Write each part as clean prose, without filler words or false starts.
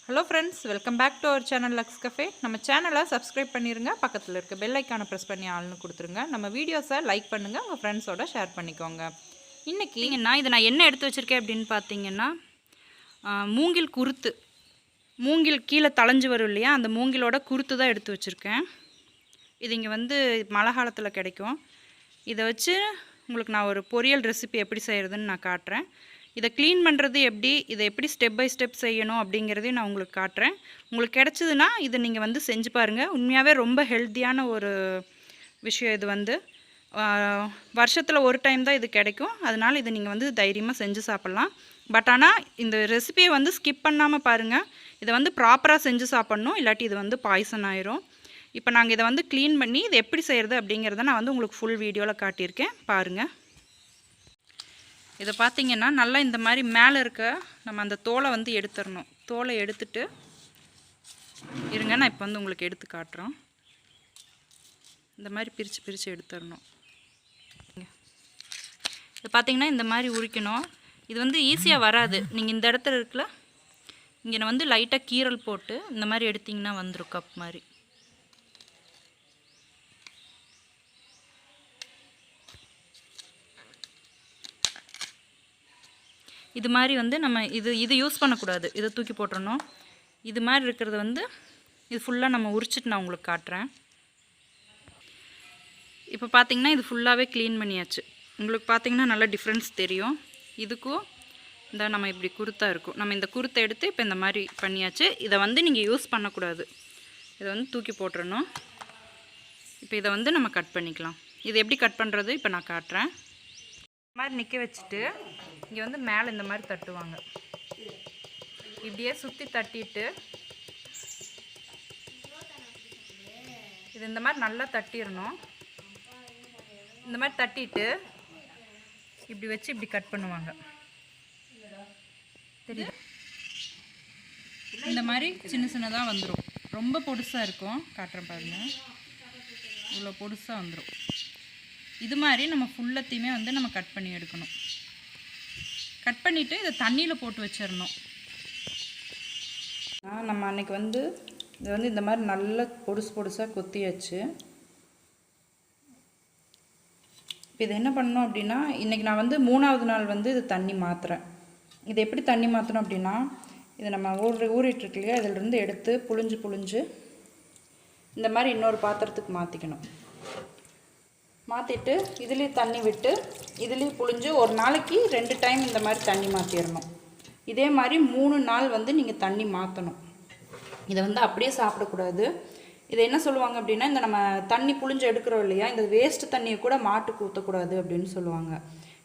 Hello friends, welcome back to our channel Lux cafe. நம்ம சேனலை subscribe பண்ணிடுங்க, பக்கத்தில் இருக்க பெல் ஐக்கானை ப்ரெஸ் பண்ணி ஆள்னு கொடுத்துருங்க. நம்ம வீடியோஸை லைக் பண்ணுங்கள், உங்கள் ஃப்ரெண்ட்ஸோட ஷேர் பண்ணிக்கோங்க. இன்றைக்கி இதை நான் என்ன எடுத்து வச்சுருக்கேன் அப்படின்னு பார்த்தீங்கன்னா, மூங்கில் குருத்து, மூங்கில் கீழே தளைஞ்சு வரும் இல்லையா, அந்த மூங்கிலோட குருத்து தான் எடுத்து வச்சுருக்கேன். இது இங்கே மழை காலத்தில் கிடைக்கும். இதை வச்சு உங்களுக்கு நான் ஒரு பொரியல் ரெசிபி எப்படி செய்கிறதுன்னு நான் காட்டுறேன். இதை க்ளீன் பண்ணுறது எப்படி, இதை எப்படி ஸ்டெப் பை ஸ்டெப் செய்யணும் அப்படிங்கிறதையும் நான் உங்களுக்கு காட்டுறேன். உங்களுக்கு கிடச்சிதுன்னா இதை நீங்கள் செஞ்சு பாருங்கள். உண்மையாகவே ரொம்ப ஹெல்த்தியான ஒரு விஷயம். இது வருஷத்தில் ஒரு டைம் தான் இது கிடைக்கும். அதனால் இதை நீங்கள் தைரியமாக செஞ்சு சாப்பிட்லாம். பட் ஆனால் இந்த ரெசிபியை ஸ்கிப் பண்ணாமல் பாருங்கள். இதை ப்ராப்பராக செஞ்சு சாப்பிட்ணும், இல்லாட்டி இது பாய்சன் ஆயிரும். இப்போ நாங்கள் இதை க்ளீன் பண்ணி இதை எப்படி செய்கிறது அப்படிங்கிறத நான் உங்களுக்கு ஃபுல் வீடியோவில் காட்டியிருக்கேன், பாருங்கள். இதை பார்த்திங்கன்னா நல்லா இந்த மாதிரி மேலே இருக்க நம்ம அந்த தோலை எடுத்துடணும். தோலை எடுத்துட்டு இருங்க, நான் இப்போ உங்களுக்கு எடுத்து காட்டுறோம். இந்த மாதிரி பிரித்து எடுத்துடணும். இது பார்த்திங்கன்னா இந்த மாதிரி உரிக்கணும். இது ஈஸியாக வராது. நீங்கள் இந்த இடத்துல இருக்குல்ல, இங்கே லைட்டாக கீரல் போட்டு இந்த மாதிரி எடுத்திங்கன்னா வந்துடும் கப் மாதிரி. இது மாதிரி நம்ம இது யூஸ் பண்ணக்கூடாது, இதை தூக்கி போட்டுறணும். இது மாதிரி இருக்கிறது இது ஃபுல்லாக நம்ம உரிச்சிட்டு நான் உங்களுக்கு காட்டுறேன். இப்போ பார்த்திங்கன்னா இது ஃபுல்லாகவே க்ளீன் பண்ணியாச்சு. உங்களுக்கு பார்த்திங்கன்னா நல்லா டிஃப்ரென்ஸ் தெரியும். இதுக்கும் இந்த நம்ம இப்படி குருத்தாக இருக்கும். நம்ம இந்த குருத்தை எடுத்து இப்போ இந்த மாதிரி பண்ணியாச்சு. இதை நீங்கள் யூஸ் பண்ணக்கூடாது, இதை தூக்கி போட்டுறணும். இப்போ இதை நம்ம கட் பண்ணிக்கலாம். இது எப்படி கட் பண்ணுறது இப்போ நான் காட்டுறேன். இந்த மாதிரி நிற்க வச்சுட்டு இங்கே மேலே இந்த மாதிரி தட்டுவாங்க. இப்படியே சுற்றி தட்டிட்டு இது இந்த மாதிரி நல்லா தட்டிடணும். இந்த மாதிரி தட்டிட்டு இப்படி வச்சு இப்படி கட் பண்ணுவாங்க, தெரியுது? இந்த மாதிரி சின்ன சின்னதாக வந்துடும். ரொம்ப பொடுசாக இருக்கும், காட்டுறேன் பாருங்கள். இவ்வளோ பொடுசாக வந்துடும். இது மாதிரி நம்ம ஃபுல்லத்தையுமே நம்ம கட் பண்ணி எடுக்கணும். கட் பண்ணிவிட்டு இதை தண்ணியில் போட்டு வச்சிடணும். நம்ம அன்றைக்கி இது இந்த மாதிரி நல்லா பொடுசாக கொத்தியாச்சு. இப்போ இது என்ன பண்ணணும் அப்படின்னா, இன்றைக்கி நான் 3ஆவது நாள் இது தண்ணி மாற்றுறேன். இது எப்படி தண்ணி மாற்றணும் அப்படின்னா, இதை நம்ம ஊறிட்டுருக்கு இல்லையா, இதிலிருந்து எடுத்து புழிஞ்சு இந்த மாதிரி இன்னொரு பாத்திரத்துக்கு மாற்றிக்கணும். மாற்றிட்டு இதுலேயும் தண்ணி விட்டு இதுலேயும் புழிஞ்சு ஒரு நாளைக்கு 2 டைம் இந்த மாதிரி தண்ணி மாற்றிடணும். இதே மாதிரி 3 நாள் நீங்கள் தண்ணி மாற்றணும். இதை அப்படியே சாப்பிடக்கூடாது. இதை என்ன சொல்லுவாங்க அப்படின்னா, இந்த நம்ம தண்ணி புழிஞ்சு எடுக்கிறோம் இல்லையா, இந்த வேஸ்ட்டு தண்ணியை கூட மாட்டுக்கு ஊற்றக்கூடாது அப்படின்னு சொல்லுவாங்க.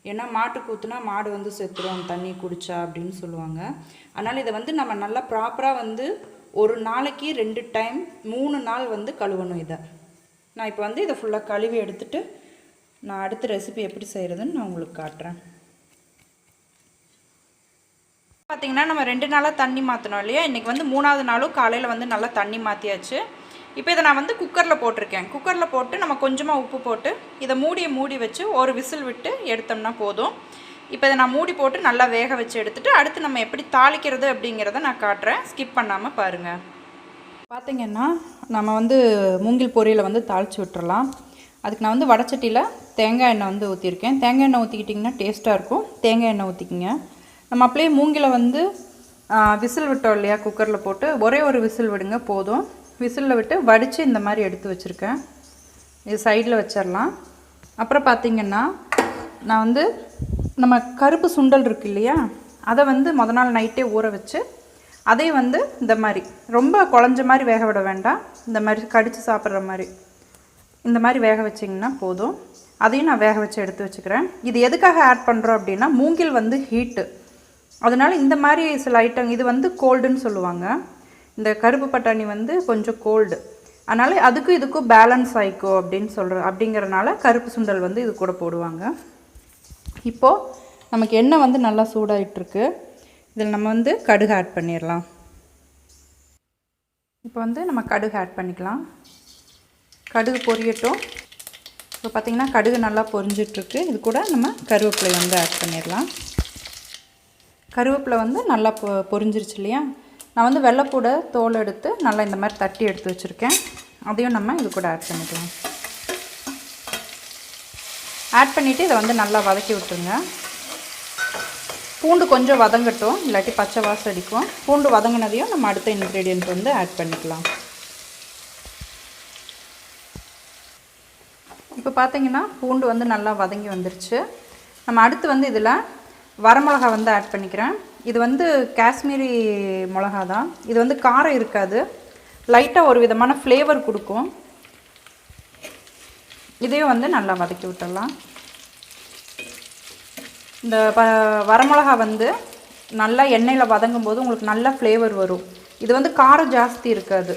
ஏன்னா மாட்டுக்கு ஊற்றுனா மாடு செத்துரும் தண்ணி குடித்தா அப்படின்னு சொல்லுவாங்க. அதனால் இதை நம்ம நல்லா ப்ராப்பராக ஒரு நாளைக்கு 2 டைம் 3 நாள் கழுவணும். இதை நான் இப்போ இதை ஃபுல்லாக கழுவி எடுத்துட்டு நான் அடுத்த ரெசிபி எப்படி செய்கிறதுன்னு நான் உங்களுக்கு காட்டுறேன். பார்த்திங்கன்னா நம்ம 2 நாளாக தண்ணி மாற்றினோம் இல்லையா, இன்றைக்கி 3ஆவது நாளும் காலையில் நல்லா தண்ணி மாற்றியாச்சு. இப்போ இதை நான் குக்கரில் போட்டிருக்கேன். குக்கரில் போட்டு நம்ம கொஞ்சமாக உப்பு போட்டு இதை மூடி வச்சு ஒரு விசில் விட்டு எடுத்தோம்னா போதும். இப்போ இதை நான் மூடி போட்டு நல்லா வேக வச்சு எடுத்துகிட்டு அடுத்து நம்ம எப்படி தாளிக்கிறது அப்படிங்கிறத நான் காட்டுறேன். ஸ்கிப் பண்ணாமல் பாருங்கள். பார்த்திங்கன்னா நம்ம மூங்கில் பொரியலை தாளித்து விட்டுறலாம். அதுக்கு நான் வடச்சட்டியில் தேங்காய் எண்ணெய் ஊற்றிருக்கேன். தேங்காய் எண்ணெய் ஊற்றிக்கிட்டிங்கன்னா டேஸ்ட்டாக இருக்கும். தேங்காய் எண்ணெய் ஊற்றிக்கிங்க. நம்ம அப்படியே மூங்கிலை விசில் விட்டோம் இல்லையா, குக்கரில் போட்டு ஒரே ஒரு விசில் விடுங்க போதும். விசிலில் விட்டு வடித்து இந்த மாதிரி எடுத்து வச்சுருக்கேன். இது சைடில் வச்சிடலாம். அப்புறம் பார்த்திங்கன்னா நான் நம்ம கருப்பு சுண்டல் இருக்குது இல்லையா, அதை முத நாள் நைட்டே ஊற வச்சு அதையும் இந்த மாதிரி ரொம்ப குழஞ்ச மாதிரி வேக விட வேண்டாம். இந்த மாதிரி கடித்து சாப்பிட்ற மாதிரி இந்த மாதிரி வேக வச்சிங்கன்னா போதும். அதையும் நான் வேக வச்சு எடுத்து வச்சுக்கிறேன். இது எதுக்காக ஆட் பண்ணுறோம் அப்படின்னா, மூங்கில் ஹீட்டு, அதனால் இந்த மாதிரி சில ஐட்டம் இது கோல்டுன்னு சொல்லுவாங்க. இந்த கருப்பு பட்டாணி கொஞ்சம் கோல்டு, அதனால் அதுக்கும் இதுக்கும் பேலன்ஸ் ஆகிக்கோ அப்படிங்கிறனால கருப்பு சுண்டல் இது கூட போடுவாங்க. இப்போது நமக்கு எண்ணெய் நல்லா சூடாகிட்டுருக்கு. இதில் நம்ம கடுகு ஆட் பண்ணிடலாம். இப்போ நம்ம கடுகு ஆட் பண்ணிக்கலாம். கடுகு பொரியட்டும். இப்போ பார்த்திங்கன்னா கடுகு நல்லா பொரிஞ்சிட்ருக்கு. இது கூட நம்ம கருவேப்பிலை ஆட் பண்ணிடலாம். கருவேப்பிலை நல்லா பொரிஞ்சிருச்சு இல்லையா, நான் வந்து வெள்ளைப்பூடை தோல் எடுத்து நல்லா இந்த மாதிரி தட்டி எடுத்து வச்சுருக்கேன். அதையும் நம்ம இது கூட ஆட் பண்ணிக்கலாம். ஆட் பண்ணிவிட்டு இதை வந்து நல்லா வதக்கி விட்டுருங்க. பூண்டு கொஞ்சம் வதங்கட்டும், இல்லாட்டி பச்சை வாசம் அடிக்கும். பூண்டு வதங்கினதையும் நம்ம அடுத்த இன்க்ரீடியன்ட் வந்து ஆட் பண்ணிக்கலாம். இப்போ பார்த்தீங்கன்னா பூண்டு வந்து நல்லா வதங்கி வந்துருச்சு. நம்ம அடுத்து வந்து இதில் வரமிளகா வந்து ஆட் பண்ணிக்கிறேன். இது வந்து காஷ்மீரி மிளகா தான். இது வந்து காரம் இருக்காது, லைட்டாக ஒரு விதமான ஃப்ளேவர் கொடுக்கும். இதையும் வந்து நல்லா வதக்கி விட்டுடலாம். இந்த வரமிளகா வந்து நல்லா எண்ணெயில் வதங்கும் போது உங்களுக்கு நல்ல ஃப்ளேவர் வரும். இது வந்து காரம் ஜாஸ்தி இருக்காது.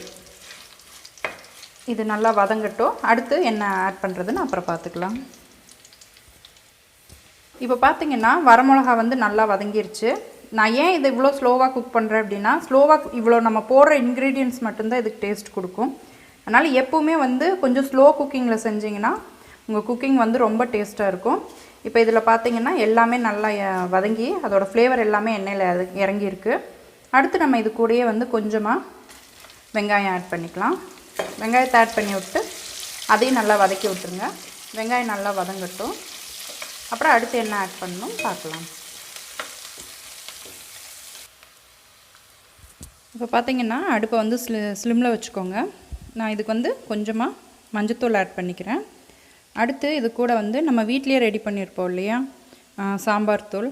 இது நல்லா வதங்கட்டும். அடுத்து என்ன ஆட் பண்ணுறதுன்னு அப்புறம் பார்த்துக்கலாம். இப்போ பார்த்தீங்கன்னா வரமிளகா வந்து நல்லா வதங்கிருச்சு. நான் ஏன் இதை இவ்வளோ ஸ்லோவாக குக் பண்ணுறேன் அப்படின்னா, ஸ்லோவாக இவ்வளோ நம்ம போடுற இன்க்ரீடியன்ட்ஸ் மட்டும்தான் இதுக்கு டேஸ்ட் கொடுக்கும். அதனால் எப்போவுமே வந்து கொஞ்சம் ஸ்லோ குக்கிங்கில் செஞ்சிங்கன்னா உங்கள் குக்கிங் வந்து ரொம்ப டேஸ்ட்டாக இருக்கும். இப்போ இதில் பார்த்தீங்கன்னா எல்லாமே நல்லா வதங்கி அதோடய ஃப்ளேவர் எல்லாமே எண்ணெயில் இறங்கியிருக்கு. அடுத்து நம்ம இது கூடயே வந்து கொஞ்சமாக வெங்காயம் ஆட் பண்ணிக்கலாம். வெங்காயத்தை ஆட் பண்ணி விட்டு அதையும் நல்லா வதக்கி விட்டுருங்க. வெங்காயம் நல்லா வதங்கட்டும். அப்புறம் அடுத்து என்ன ஆட் பண்ணணும் பார்க்கலாம். இப்போ பார்த்தீங்கன்னா அடுப்பை வந்து ஸ்லிம்மில் வச்சுக்கோங்க. நான் இதுக்கு வந்து கொஞ்சமாக மஞ்சத்தூள் ஆட் பண்ணிக்கிறேன். அடுத்து இது கூட வந்து நம்ம வீட்லேயே ரெடி பண்ணியிருப்போம் இல்லையா சாம்பார் தூள்,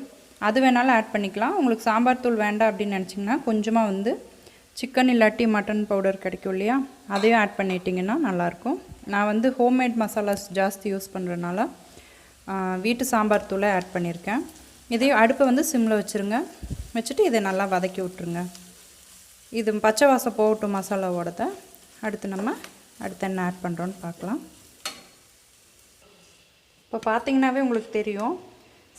அது வேணாலும் ஆட் பண்ணிக்கலாம். உங்களுக்கு சாம்பார் தூள் வேண்டாம் அப்படின்னு நினச்சிங்கன்னா கொஞ்சமாக வந்து சிக்கன் இல்லாட்டி மட்டன் பவுடர் கிடைக்கும் இல்லையா, அதையும் ஆட் பண்ணிட்டிங்கன்னா நல்லாயிருக்கும். நான் வந்து ஹோம்மேட் மசாலாஸ் ஜாஸ்தி யூஸ் பண்ணுறதுனால வீட்டு சாம்பார் தூளை ஆட் பண்ணியிருக்கேன். இதையும் அடுப்பை வந்து சிம்மில் வச்சுருங்க. வச்சுட்டு இதை நல்லா வதக்கி விட்ருங்க. இது பச்சை வாசம் போகட்டும் மசாலாவோடத. அடுத்து நம்ம அடுத்து என்ன ஆட் பண்ணுறோன்னு பார்க்கலாம். இப்போ பார்த்தீங்கன்னாவே உங்களுக்கு தெரியும்,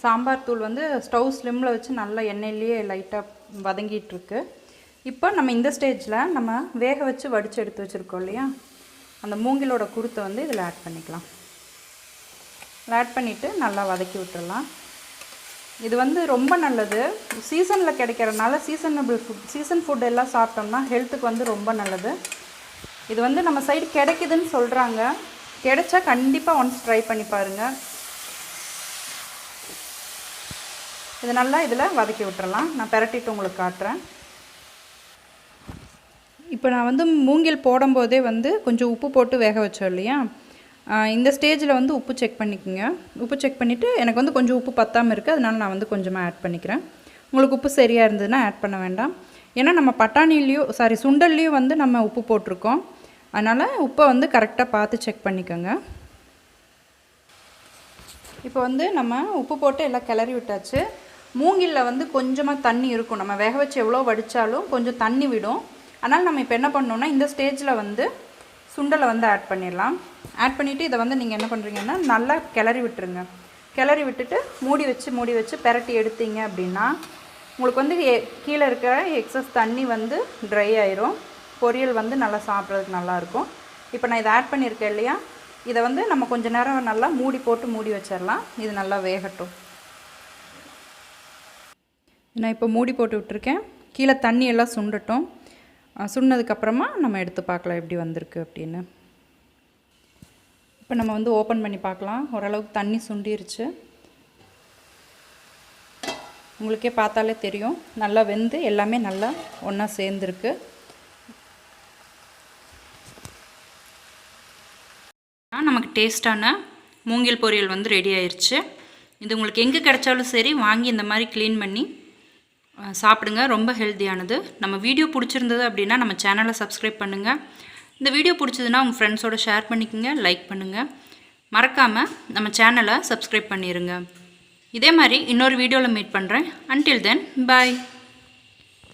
சாம்பார் தூள் வந்து ஸ்டவ் ஸ்லிம்மில் வச்சு நல்லா எண்ணெயிலேயே லைட்டாக வதங்கிட்டுருக்கு. இப்போ நம்ம இந்த ஸ்டேஜில் நம்ம வேக வச்சு வடித்து எடுத்து வச்சுருக்கோம் இல்லையா, அந்த மூங்கிலோட குருத்தை வந்து இதில் ஆட் பண்ணிக்கலாம். ஆட் பண்ணிவிட்டு நல்லா வதக்கி விட்டுடலாம். இது வந்து ரொம்ப நல்லது. சீசனில் கிடைக்கிறனால சீசன் ஃபுட் எல்லாம் சாப்பிட்டோம்னா ஹெல்த்துக்கு வந்து ரொம்ப நல்லது. இது வந்து நம்ம சைடு கிடைக்குதுன்னு சொல்கிறாங்க. கிடைச்சா கண்டிப்பாக ஒன்ஸ் ட்ரை பண்ணி பாருங்கள். இது நல்லா இதில் வதக்கி விட்டுறலாம். நான் பெரட்டிட்டு உங்களுக்கு காட்டுறேன். இப்போ நான் வந்து மூங்கில் போடும்போதே வந்து கொஞ்சம் உப்பு போட்டு வேக வச்சோம் இல்லையா, இந்த ஸ்டேஜில் வந்து உப்பு செக் பண்ணிக்கோங்க. உப்பு செக் பண்ணிவிட்டு எனக்கு வந்து கொஞ்சம் உப்பு பத்தாமல் இருக்குது, அதனால நான் வந்து கொஞ்சமாக ஆட் பண்ணிக்கிறேன். உங்களுக்கு உப்பு சரியாக இருந்ததுன்னா ஆட் பண்ண வேண்டாம். ஏன்னா நம்ம சுண்டல்லையும் வந்து நம்ம உப்பு போட்டிருக்கோம். அதனால் உப்பை வந்து கரெக்டாக பார்த்து செக் பண்ணிக்கோங்க. இப்போ வந்து நம்ம உப்பு போட்டு எல்லாம் கிளறி விட்டாச்சு. மூங்கிலில் வந்து கொஞ்சமாக தண்ணி இருக்கும். நம்ம வேக வச்சு எவ்வளோ வடித்தாலும் கொஞ்சம் தண்ணி விடும். அதனால் நம்ம இப்போ என்ன பண்ணோன்னா இந்த ஸ்டேஜில் வந்து சுண்டலை வந்து ஆட் பண்ணிடலாம். ஆட் பண்ணிவிட்டு இதை வந்து நீங்கள் என்ன பண்ணுறீங்கன்னா நல்லா கிளறி விட்டுருங்க. கிளறி விட்டுட்டு மூடி வச்சு பெரட்டி எடுத்தீங்க அப்படின்னா உங்களுக்கு வந்து கீழே இருக்கிற எக்ஸஸ் தண்ணி வந்து ட்ரை ஆயிரும். பொரியல் வந்து நல்லா சாப்பிட்றதுக்கு நல்லாயிருக்கும். இப்போ நான் இதை ஆட் பண்ணியிருக்கேன் இல்லையா, இதை வந்து நம்ம கொஞ்சம் நேரம் நல்லா மூடி வச்சிடலாம். இது நல்லா வேகட்டும். நான் இப்போ மூடி போட்டு விட்டுருக்கேன். கீழே தண்ணி எல்லாம் சுண்டட்டும். சுண்டதுக்கப்புறமா நம்ம எடுத்து பார்க்கலாம் எப்படி வந்திருக்கு அப்படின்னு. இப்போ நம்ம வந்து ஓப்பன் பண்ணி பார்க்கலாம். ஓரளவுக்கு தண்ணி சுண்டிருச்சு. உங்களுக்கே பார்த்தாலே தெரியும் நல்லா வெந்து எல்லாமே நல்லா ஒன்றா சேர்ந்துருக்கு. நமக்கு டேஸ்டான மூங்கில் பொரியல் வந்து ரெடி ஆயிடுச்சு. இது உங்களுக்கு எங்கே கிடைச்சாலும் சரி வாங்கி இந்த மாதிரி க்ளீன் பண்ணி சாப்பிடுங்க. ரொம்ப ஹெல்த்தியானது. நம்ம வீடியோ பிடிச்சிருந்தது அப்படின்னா நம்ம சேனலை சப்ஸ்கிரைப் பண்ணுங்கள். இந்த வீடியோ பிடிச்சதுன்னா உங்கள் ஃப்ரெண்ட்ஸோடு ஷேர் பண்ணிக்கோங்க, லைக் பண்ணுங்கள். மறக்காமல் நம்ம சேனலை சப்ஸ்கிரைப் பண்ணிடுங்க. இதே மாதிரி இன்னொரு வீடியோவில் மீட் பண்ணுறேன். அன்டில் தென் பாய்.